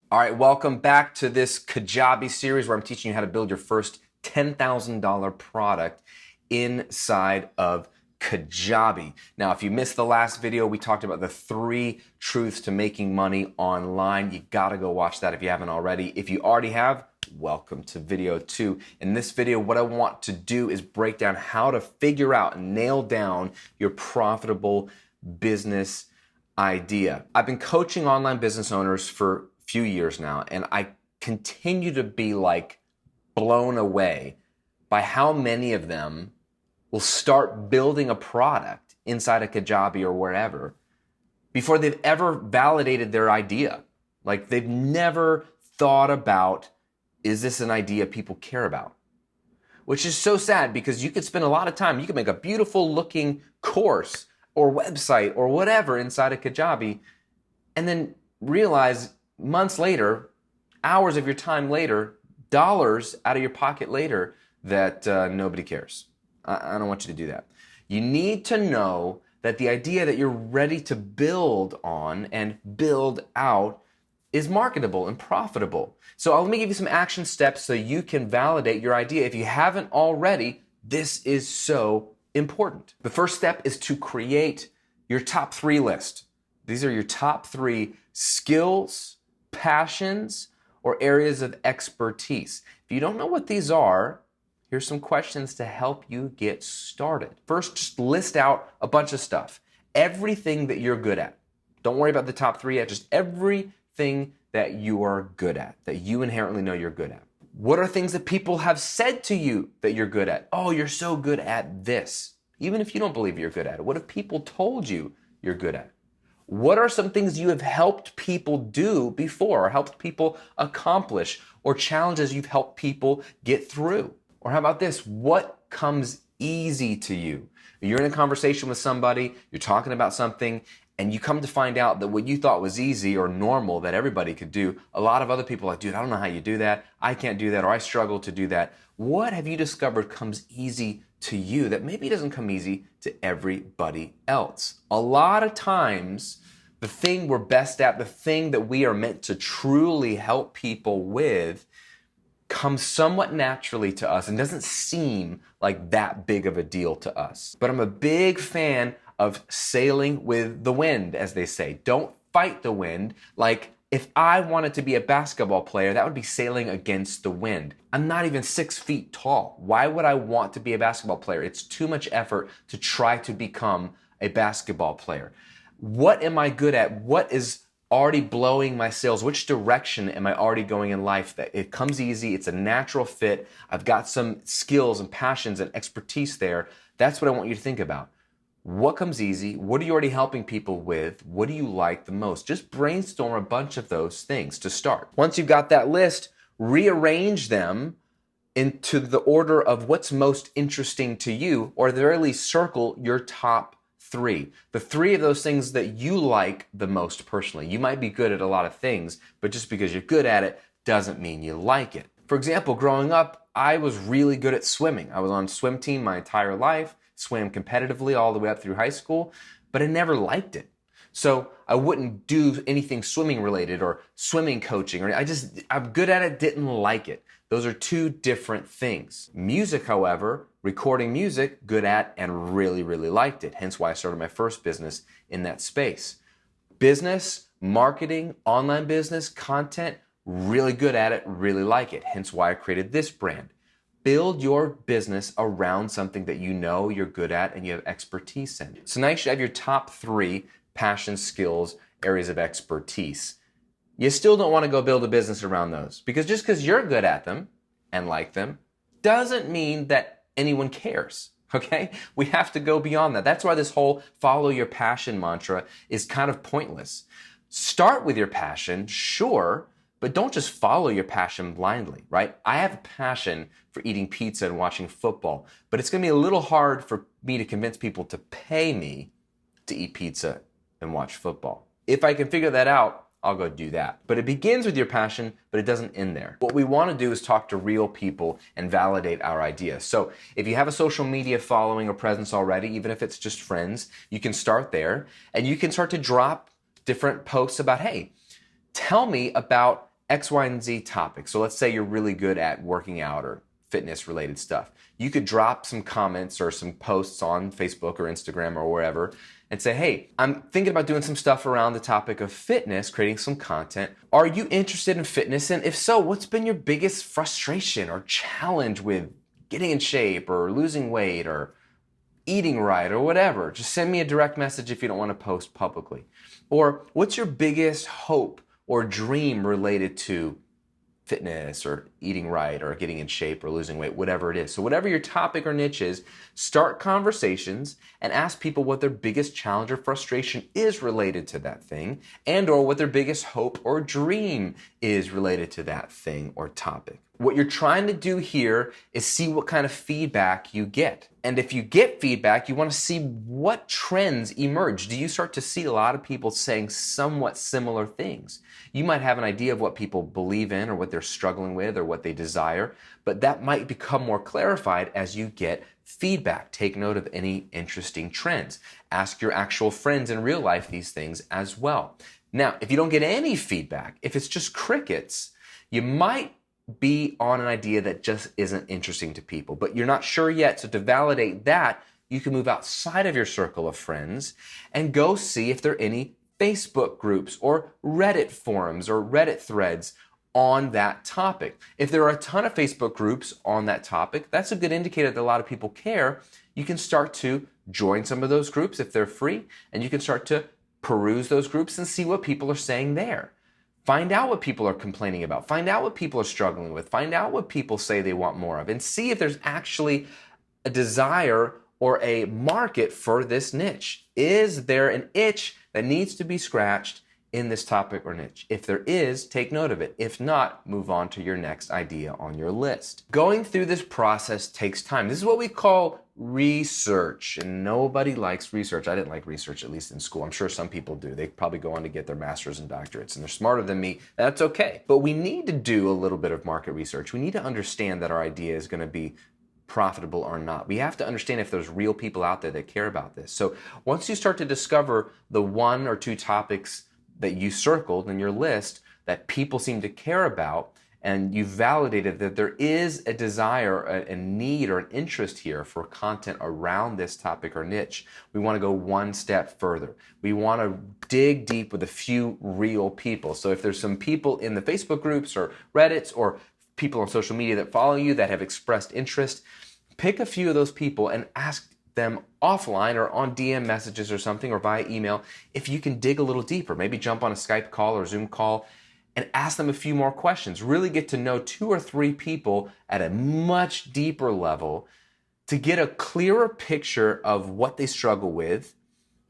All right, welcome back to this Kajabi series where I'm teaching you how to build your first $10,000 product inside of Kajabi. Now, if you missed the last video, we talked about the 3 truths to making money online. You gotta go watch that if you haven't already. If you already have, welcome to video 2. In this video, what I want to do is break down how to figure out and nail down your profitable business idea. I've been coaching online business owners for few years now, and I continue to be blown away by how many of them will start building a product inside of Kajabi or wherever before they've ever validated their idea. Like they've never thought about, is this an idea people care about? Which is so sad because you could spend a lot of time, you could make a beautiful looking course or website or whatever inside of Kajabi and then realize months later, hours of your time later, dollars out of your pocket later, that nobody cares. I don't want you to do that. You need to know that the idea that you're ready to build on and build out is marketable and profitable. So let me give you some action steps so you can validate your idea. If you haven't already, this is so important. The first step is to create your top 3 list. These are your top 3 skills, passions, or areas of expertise. If you don't know what these are, here's some questions to help you get started. First, just list out a bunch of stuff. Everything that you're good at. Don't worry about the top 3 yet, just everything that you are good at, that you inherently know you're good at. What are things that people have said to you that you're good at? Oh, you're so good at this. Even if you don't believe you're good at it. What have people told you you're good at? What are some things you have helped people do before, or helped people accomplish, or challenges you've helped people get through? Or how about this? What comes easy to you? You're in a conversation with somebody, you're talking about something, and you come to find out that what you thought was easy or normal that everybody could do, a lot of other people are like, dude, I don't know how you do that. I can't do that, or I struggle to do that. What have you discovered comes easy to you that maybe doesn't come easy to everybody else? A lot of times, the thing we're best at, the thing that we are meant to truly help people with, comes somewhat naturally to us and doesn't seem like that big of a deal to us. But I'm a big fan of sailing with the wind, as they say. Don't fight the wind. Like, if I wanted to be a basketball player, that would be sailing against the wind. I'm not even 6 feet tall. Why would I want to be a basketball player? It's too much effort to try to become a basketball player. What am I good at? What is already blowing my sails? Which direction am I already going in life? That it comes easy, it's a natural fit. I've got some skills and passions and expertise there. That's what I want you to think about. What comes easy? What are you already helping people with? What do you like the most? Just brainstorm a bunch of those things to start. Once you've got that list, rearrange them into the order of what's most interesting to you, or at the very least circle your top 3. The 3 of those things that you like the most personally. You might be good at a lot of things, but just because you're good at it doesn't mean you like it. For example, growing up, I was really good at swimming. I was on a swim team my entire life, swam competitively all the way up through high school, but I never liked it. So I wouldn't do anything swimming related or swimming coaching, or I'm good at it, didn't like it. Those are 2 different things. Music, however, recording music, good at and really, really liked it. Hence why I started my first business in that space. Business, marketing, online business, content, really good at it, really like it. Hence why I created this brand. Build your business around something that you know you're good at and you have expertise in. So now you should have your top 3 passion, skills, areas of expertise. You still don't want to go build a business around those, because just because you're good at them and like them doesn't mean that anyone cares. Okay? We have to go beyond that. That's why this whole follow your passion mantra is kind of pointless. Start with your passion, sure, but don't just follow your passion blindly, right? I have a passion for eating pizza and watching football, but it's going to be a little hard for me to convince people to pay me to eat pizza and watch football. If I can figure that out, I'll go do that. But it begins with your passion, but it doesn't end there. What we want to do is talk to real people and validate our ideas. So if you have a social media following or presence already, even if it's just friends, you can start there and you can start to drop different posts about, hey, tell me about X, Y, and Z topic. So let's say you're really good at working out or fitness related stuff. You could drop some comments or some posts on Facebook or Instagram or wherever and say, hey, I'm thinking about doing some stuff around the topic of fitness, creating some content. Are you interested in fitness? And if so, what's been your biggest frustration or challenge with getting in shape or losing weight or eating right or whatever? Just send me a direct message if you don't want to post publicly. Or what's your biggest hope or dream related to fitness or eating right or getting in shape or losing weight, whatever it is. So whatever your topic or niche is, start conversations and ask people what their biggest challenge or frustration is related to that thing, and or what their biggest hope or dream is related to that thing or topic. What you're trying to do here is see what kind of feedback you get. And if you get feedback, you want to see what trends emerge. Do you start to see a lot of people saying somewhat similar things? You might have an idea of what people believe in or what they're struggling with or what they desire, but that might become more clarified as you get feedback. Take note of any interesting trends. Ask your actual friends in real life these things as well. Now, if you don't get any feedback, if it's just crickets, you might be on an idea that just isn't interesting to people, but you're not sure yet. So to validate that, you can move outside of your circle of friends and go see if there are any Facebook groups or Reddit forums or Reddit threads on that topic. If there are a ton of Facebook groups on that topic, that's a good indicator that a lot of people care. You can start to join some of those groups if they're free, and you can start to peruse those groups and see what people are saying there. Find out what people are complaining about. Find out what people are struggling with. Find out what people say they want more of, and see if there's actually a desire or a market for this niche. Is there an itch that needs to be scratched in this topic or niche? If there is, take note of it. If not, move on to your next idea on your list. Going through this process takes time. This is what we call research, and nobody likes research. I didn't like research, at least in school. I'm sure some people do. They probably go on to get their masters and doctorates, and they're smarter than me. That's okay. But we need to do a little bit of market research. We need to understand that our idea is going to be profitable or not. We have to understand if there's real people out there that care about this. So once you start to discover the one or two topics that you circled in your list that people seem to care about, and you've validated that there is a desire, a need, or an interest here for content around this topic or niche, we want to go one step further. We want to dig deep with a few real people. So if there's some people in the Facebook groups or Reddits or people on social media that follow you that have expressed interest, pick a few of those people and ask them offline or on DM messages or something or via email if you can dig a little deeper. Maybe jump on a Skype call or Zoom call and ask them a few more questions. Really get to know 2 or 3 people at a much deeper level to get a clearer picture of what they struggle with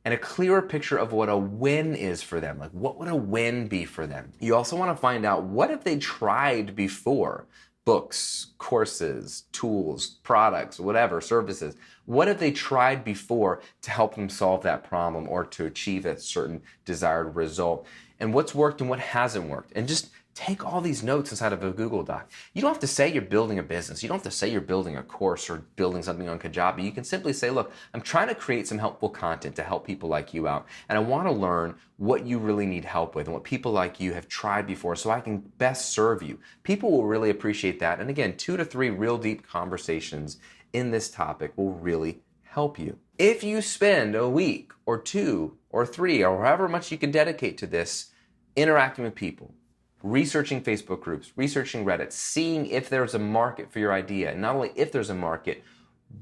and a clearer picture of what a win is for them. Like, what would a win be for them? You also want to find out, what have they tried before? Books, courses, tools, products, whatever, services. What have they tried before to help them solve that problem or to achieve a certain desired result? And what's worked and what hasn't worked? And just take all these notes inside of a Google Doc. You don't have to say you're building a business. You don't have to say you're building a course or building something on Kajabi. You can simply say, look, I'm trying to create some helpful content to help people like you out. And I want to learn what you really need help with and what people like you have tried before so I can best serve you. People will really appreciate that. And again, 2 to 3 real deep conversations in this topic will really help you. If you spend a week or 2 or 3 or however much you can dedicate to this, interacting with people, researching Facebook groups, researching Reddit, seeing if there's a market for your idea, and not only if there's a market,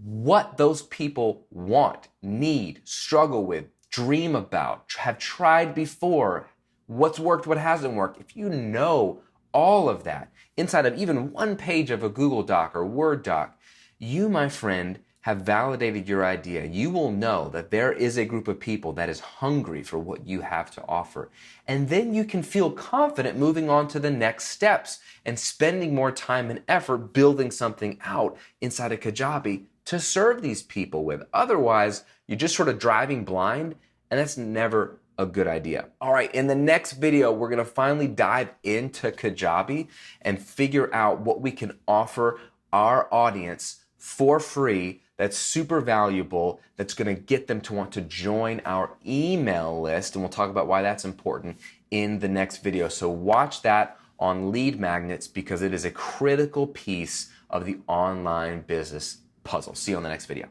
what those people want, need, struggle with, dream about, have tried before, what's worked, what hasn't worked. If you know all of that inside of even one page of a Google Doc or Word doc, you, my friend, have validated your idea. You will know that there is a group of people that is hungry for what you have to offer. And then you can feel confident moving on to the next steps and spending more time and effort building something out inside of Kajabi to serve these people with. Otherwise, you're just sort of driving blind, and that's never a good idea. All right, in the next video, we're gonna finally dive into Kajabi and figure out what we can offer our audience for free that's super valuable, that's going to get them to want to join our email list. And we'll talk about why that's important in the next video. So watch that on lead magnets because it is a critical piece of the online business puzzle. See you on the next video.